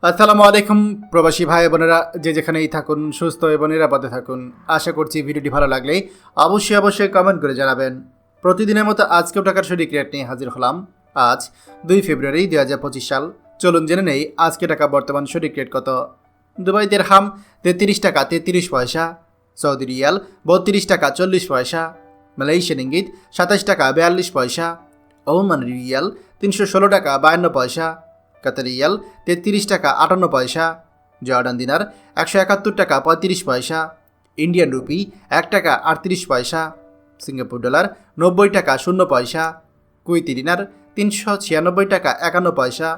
আসসালামু আলাইকুম প্রবাসী ভাই বোনেরা, যে যেখানেই থাকুন সুস্থ এবং নিরাপদে থাকুন। আশা করছি ভিডিওটি ভালো লাগলে অবশ্যই কমেন্ট করে জানাবেন। প্রতিদিনের মতো আজকেও টাকার সঠিক রেট নিয়ে হাজির হলাম। আজ 2 ফেব্রুয়ারি 2025 সাল। চলুন জেনে নেই আজকে টাকা বর্তমান সঠিক রেট কত। দুবাই দিরহাম 33 টাকা 33 পয়সা, সৌদি রিয়াল 32 টাকা 40 পয়সা, মালয়েশিয়ান ইঙ্গিত 27 টাকা 42 পয়সা, ওমান রিয়াল 316 টাকা 52 পয়সা, কাতার রিয়াল 33 টাকা 58 পয়সা, জর্ডান দিনার 171 টাকা 35 পয়সা, ইন্ডিয়ান রুপি 1 টাকা 38 পয়সা, সিঙ্গাপুর ডলার 90 টাকা 0 পয়সা, কুয়েতি দিনার 396 টাকা 51 পয়সা,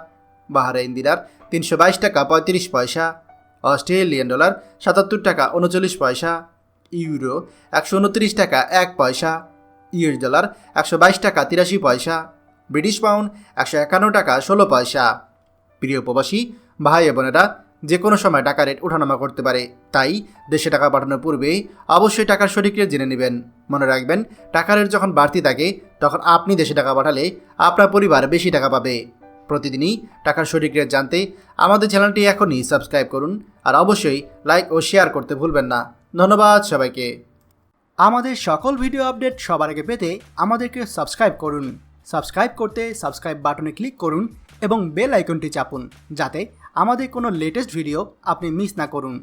বাহরাইন দিনার 322 টাকা 35 পয়সা, অস্ট্রেলিয়ান ডলার 77 টাকা 39 পয়সা, ইউরো 129 টাকা 1 পয়সা, ইউএস ডলার 122 টাকা 83 পয়সা, ব্রিটিশ পাউন্ড 151 টাকা 16 পয়সা। প্রিয় প্রবাসী ভাই বোনেরা, যে কোনো সময় টাকা রেট ওঠানামা করতে পারে, তাই দেশে টাকা পাঠানোর পূর্বে অবশ্যই টাকার সঠিক রেট জেনে নেবেন। মনে রাখবেন, টাকা রেট যখন বাড়তি থাকে তখন আপনি দেশে টাকা পাঠালে আপনার পরিবার বেশি টাকা পাবে। প্রতিদিনই টাকার সঠিক রেট জানতে আমাদের চ্যানেলটি এখনই সাবস্ক্রাইব করুন, আর অবশ্যই লাইক ও শেয়ার করতে ভুলবেন না। ধন্যবাদ সবাইকে। আমাদের সকল ভিডিও আপডেট সবার আগে পেতে আমাদেরকে সাবস্ক্রাইব করুন। সাবস্ক্রাইব করতে সাবস্ক্রাইব বাটনে ক্লিক করুন এবং বেল আইকনটি চাপুন, যাতে আমাদের কোনো লেটেস্ট ভিডিও আপনি মিস না করুন।